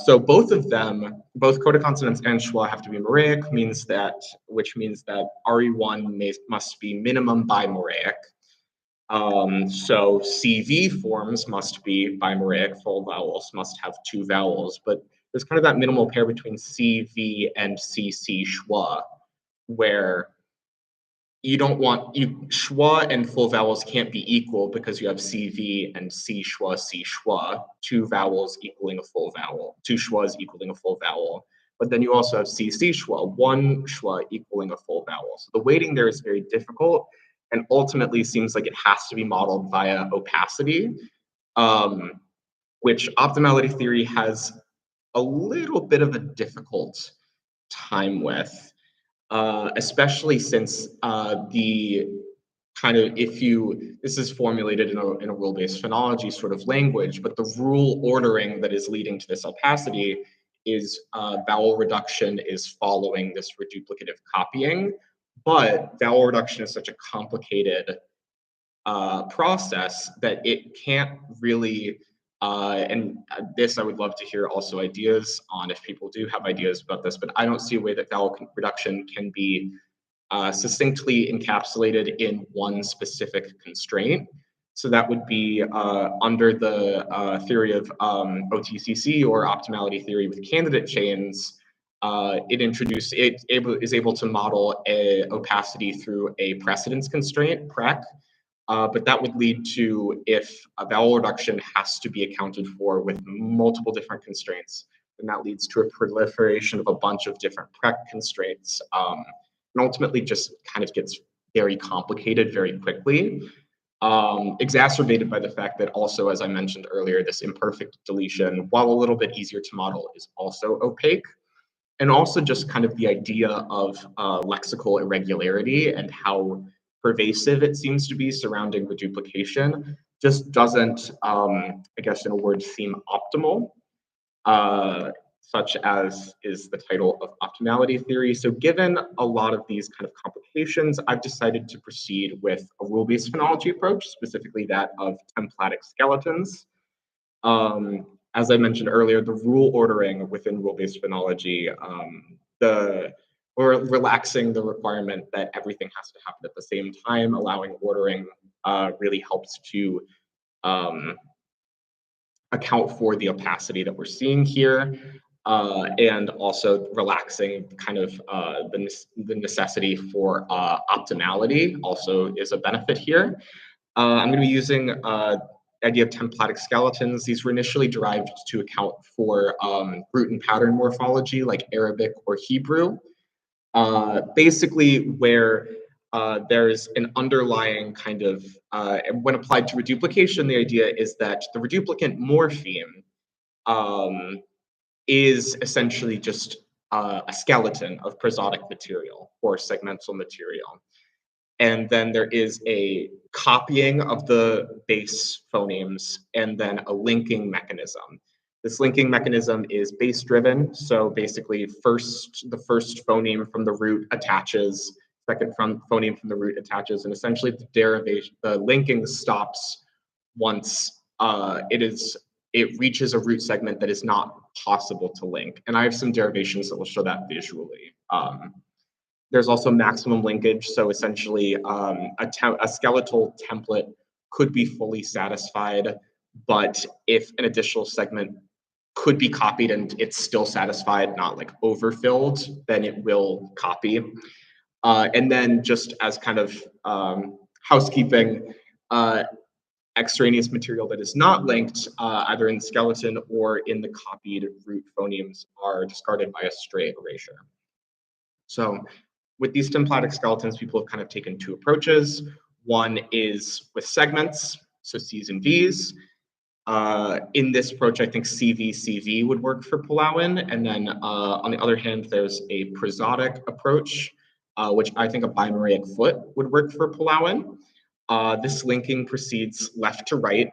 So both of them, both coda consonants and schwa have to be moraic, which means that RE1 must be minimum bimoraic. So CV forms must be bimoraic, full vowels must have two vowels, but there's kind of that minimal pair between CV and CC schwa, where you don't want, schwa and full vowels can't be equal because you have CV and C schwa, two vowels equaling a full vowel, two schwas equaling a full vowel. But then you also have CC schwa, one schwa equaling a full vowel. So the weighting there is very difficult and ultimately seems like it has to be modeled via opacity, which optimality theory has a little bit of a difficult time with, especially since the kind of, this is formulated in a rule-based phonology sort of language, but the rule ordering that is leading to this opacity is vowel reduction is following this reduplicative copying, but vowel reduction is such a complicated process that it can't really, and this I would love to hear also ideas on if people do have ideas about this, but I don't see a way that vowel reduction can be succinctly encapsulated in one specific constraint. So that would be under the theory of OTCC or optimality theory with candidate chains. It is able to model a opacity through a precedence constraint, PREC, but that would lead to, if a vowel reduction has to be accounted for with multiple different constraints, then that leads to a proliferation of a bunch of different PREC constraints, and ultimately just kind of gets very complicated very quickly, exacerbated by the fact that also, as I mentioned earlier, this imperfect deletion, while a little bit easier to model, is also opaque. And also just kind of the idea of lexical irregularity and how pervasive it seems to be surrounding reduplication just doesn't, I guess in a word, seem optimal, such as is the title of optimality theory. So given a lot of these kind of complications, I've decided to proceed with a rule-based phonology approach, specifically that of templatic skeletons. As I mentioned earlier, the rule ordering within rule-based phonology, or relaxing the requirement that everything has to happen at the same time, allowing ordering really helps to account for the opacity that we're seeing here, and also relaxing kind of the necessity for optimality also is a benefit here. I'm going to be using idea of templatic skeletons. These were initially derived to account for root and pattern morphology like Arabic or Hebrew. Basically where there's an underlying kind of, when applied to reduplication, the idea is that the reduplicant morpheme is essentially just a skeleton of prosodic material or segmental material. And then there is a copying of the base phonemes and then a linking mechanism. This linking mechanism is base driven. So basically the first phoneme from the root attaches, second phoneme from the root attaches, and essentially the linking stops once it reaches a root segment that is not possible to link. And I have some derivations that will show that visually. There's also maximum linkage. So essentially a skeletal template could be fully satisfied, but if an additional segment could be copied and it's still satisfied, not like overfilled, then it will copy. And then just as kind of housekeeping, extraneous material that is not linked, either in the skeleton or in the copied root phonemes, are discarded by a stray erasure. So with these symplectic skeletons, people have kind of taken two approaches. One is with segments, so C's and V's. In this approach, I think CV would work for Palauan. And then on the other hand, there's a prosodic approach, which I think a bimereic foot would work for Palauan. This linking proceeds left to right.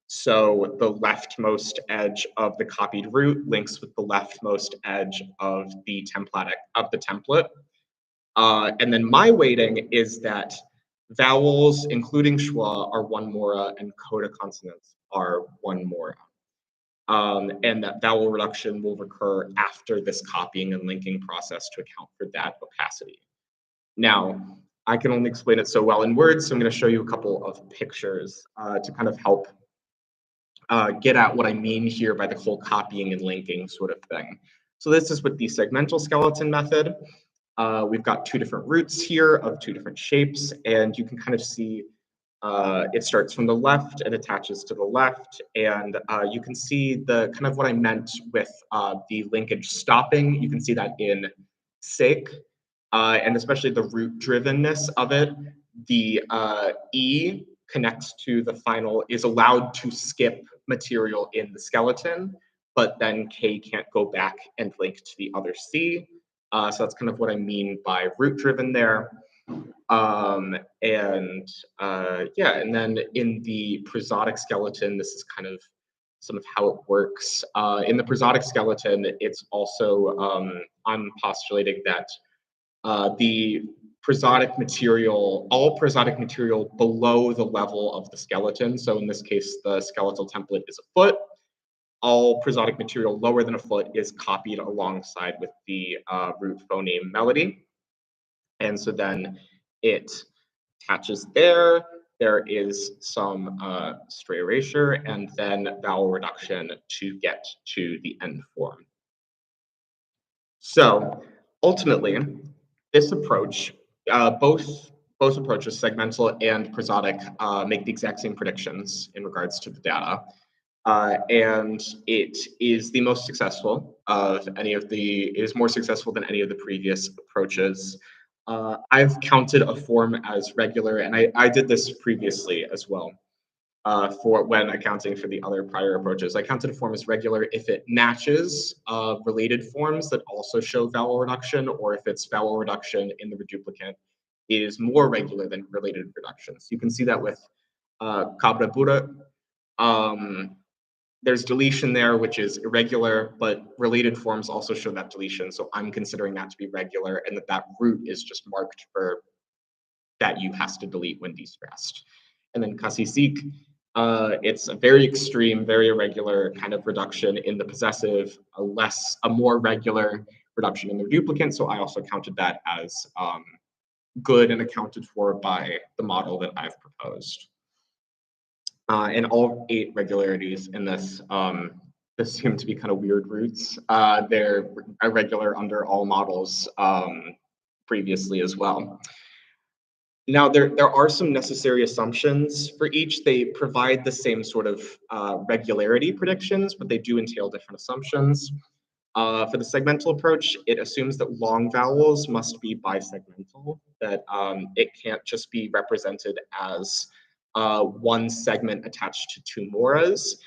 So the leftmost edge of the copied root links with the leftmost edge of the template. And then my weighting is that vowels, including schwa, are one mora and coda consonants are one mora. And that vowel reduction will recur after this copying and linking process to account for that opacity. Now, I can only explain it so well in words, so I'm going to show you a couple of pictures to kind of help get at what I mean here by the whole copying and linking sort of thing. So this is with the segmental skeleton method. We've got two different roots here of two different shapes, and you can kind of see it starts from the left and attaches to the left, and you can see the kind of what I meant with the linkage stopping. You can see that in sake, and especially the root drivenness of it. The E connects to the final, is allowed to skip material in the skeleton, but then K can't go back and link to the other C. So that's kind of what I mean by root driven there. And then in the prosodic skeleton, this is kind of some of how it works. In the prosodic skeleton, it's also, I'm postulating that the prosodic material, all prosodic material below the level of the skeleton, so in this case, the skeletal template is a foot, all prosodic material lower than a foot is copied alongside with the root phoneme melody. And so then it attaches there. There is some stray erasure and then vowel reduction to get to the end form. So ultimately, this approach, both approaches, segmental and prosodic, make the exact same predictions in regards to the data. And it is the most successful of any of the, it is more successful than any of the previous approaches. I've counted a form as regular, and I did this previously as well for when accounting for the other prior approaches. I counted a form as regular if it matches related forms that also show vowel reduction, or if its vowel reduction in the reduplicant is more regular than related reductions. You can see that with Cabra Buddha. There's deletion there, which is irregular, but related forms also show that deletion. So I'm considering that to be regular, and that root is just marked for that U has to delete when distressed. And then Kasisik, it's a very extreme, very irregular kind of reduction in the possessive, a more regular reduction in the duplicant. So I also counted that as good and accounted for by the model that I've proposed. And all 8 regularities in this, this seem to be kind of weird roots. They're irregular under all models previously as well. Now, there are some necessary assumptions for each. They provide the same sort of regularity predictions, but they do entail different assumptions. For the segmental approach, it assumes that long vowels must be bisegmental, that it can't just be represented as one segment attached to 2 moras.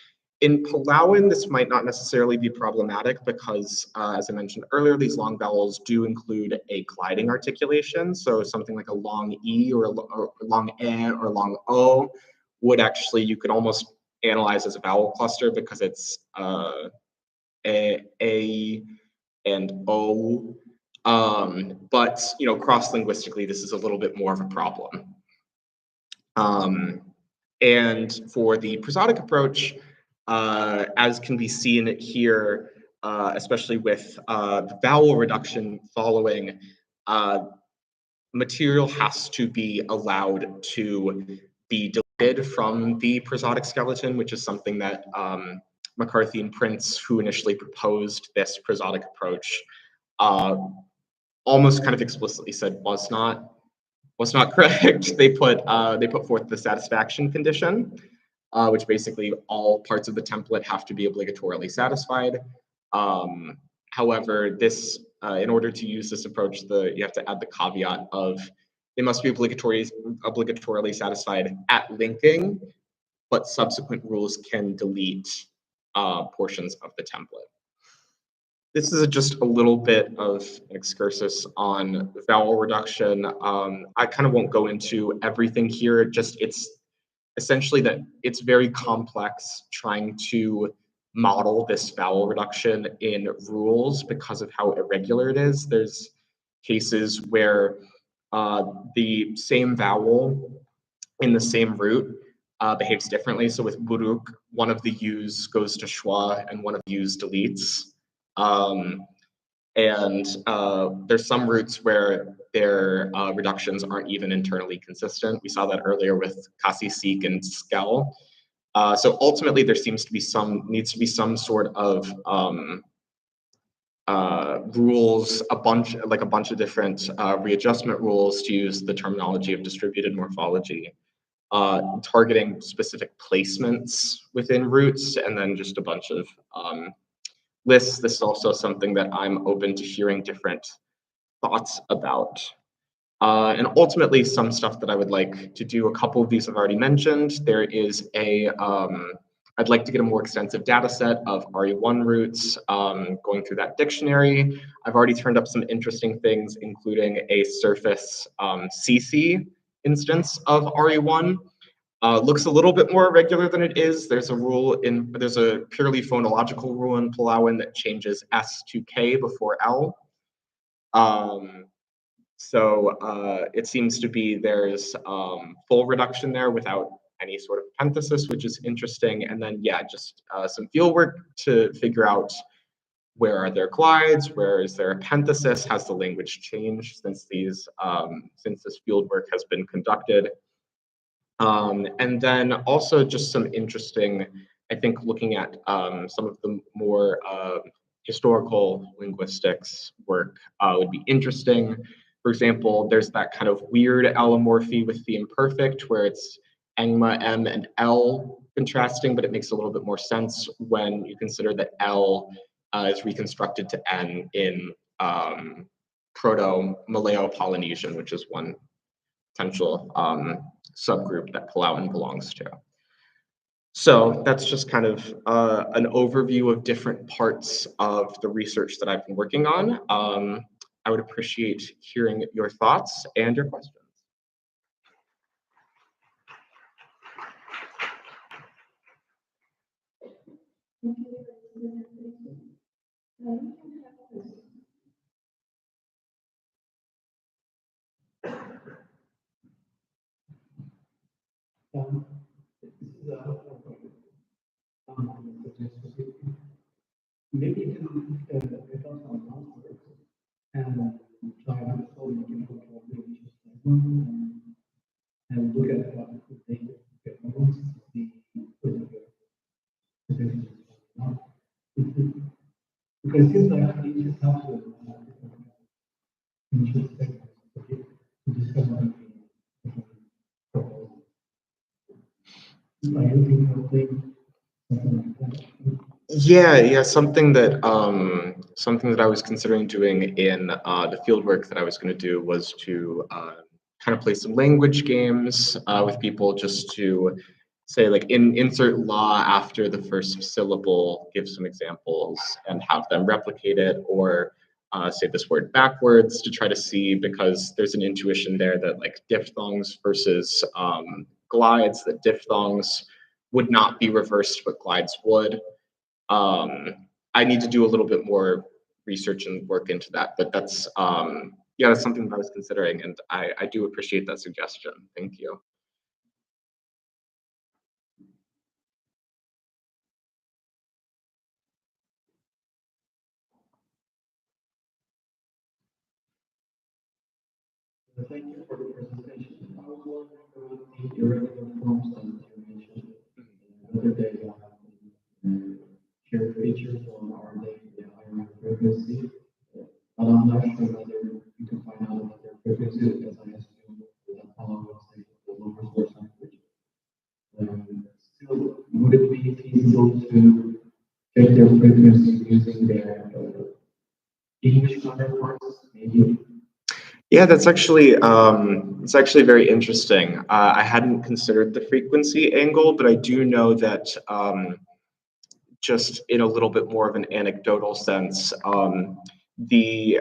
In Palauan, this might not necessarily be problematic because, as I mentioned earlier, these long vowels do include a gliding articulation. So something like a long E or a long E or a long O would actually, you could almost analyze as a vowel cluster because it's A and O. But, cross-linguistically, this is a little bit more of a problem. And for the prosodic approach, as can be seen here, especially with the vowel reduction following, material has to be allowed to be deleted from the prosodic skeleton, which is something that McCarthy and Prince, who initially proposed this prosodic approach, almost kind of explicitly said was not correct. They put forth the satisfaction condition, which basically all parts of the template have to be obligatorily satisfied. However, this in order to use this approach, you have to add the caveat of they must be obligatorily satisfied at linking, but subsequent rules can delete portions of the template. This is just a little bit of an excursus on vowel reduction. I kind of won't go into everything here. It's essentially that it's very complex trying to model this vowel reduction in rules because of how irregular it is. There's cases where the same vowel in the same root behaves differently. So with buruk, one of the U's goes to schwa and one of the U's deletes. There's some roots where their reductions aren't even internally consistent. We saw that earlier with kasi, seek, and Scol. So ultimately, there needs to be some sort of rules, a bunch of different readjustment rules, to use the terminology of distributed morphology, targeting specific placements within roots, and then just a bunch of lists. This is also something that I'm open to hearing different thoughts about. And ultimately, some stuff that I would like to do, a couple of these I've already mentioned. There is I'd like to get a more extensive data set of RE1 roots, going through that dictionary. I've already turned up some interesting things, including a surface CC instance of RE1. Looks a little bit more irregular than it is. There's a purely phonological rule in Palauan that changes S to K before L. So it seems to be there's full reduction there without any sort of parenthesis, which is interesting. And then, yeah, just some field work to figure out where are there glides, where is there a parenthesis, has the language changed since this field work has been conducted. And then also just some interesting, I think, looking at some of the more historical linguistics work would be interesting. For example, there's that kind of weird allomorphy with the imperfect where it's angma, M, and L contrasting, but it makes a little bit more sense when you consider that L is reconstructed to N in Proto-Malayo-Polynesian, which is one potential subgroup that Palauan belongs to. So that's just kind of an overview of different parts of the research that I've been working on. I would appreciate hearing your thoughts and your questions. Maybe you can get us some answers and try to solve the chemical and look at what they get most the because it seems like you just have to initial segments to discover are you thinking of something like that? Yeah, something that I was considering doing in the field work that I was going to do was to kind of play some language games with people, just to say like insert law after the first syllable, give some examples and have them replicate it, or say this word backwards to try to see, because there's an intuition there that like diphthongs versus glides, that diphthongs would not be reversed, but glides would. I need to do a little bit more research and work into that, but that's yeah, that's something that I was considering, and I do appreciate that suggestion. Thank you. Thank you for the presentation. I was wondering about the irregular forms that you mentioned. Whether they shared features or are they the higher frequency? But I'm not sure whether you can find out about their frequency, as I assume that follow would say the lower source language. Still, would it be feasible to check their frequency using their English counterparts, maybe? Yeah, that's actually it's actually very interesting. I hadn't considered the frequency angle, but I do know that just in a little bit more of an anecdotal sense, the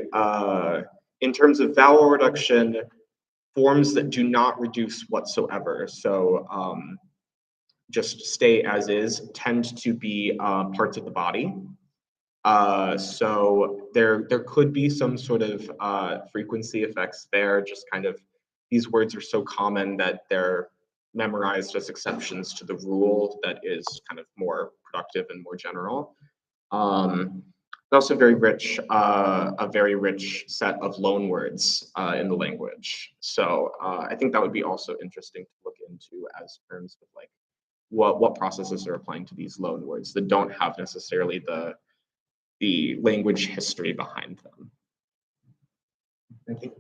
in terms of vowel reduction, forms that do not reduce whatsoever, so just stay as is, tend to be parts of the body. So there could be some sort of frequency effects there, just kind of these words are so common that they're memorized as exceptions to the rule that is kind of more productive and more general. Also very rich, a very rich set of loan words in the language. So I think that would be also interesting to look into as terms of like what processes are applying to these loan words that don't have necessarily the language history behind them. Thank you.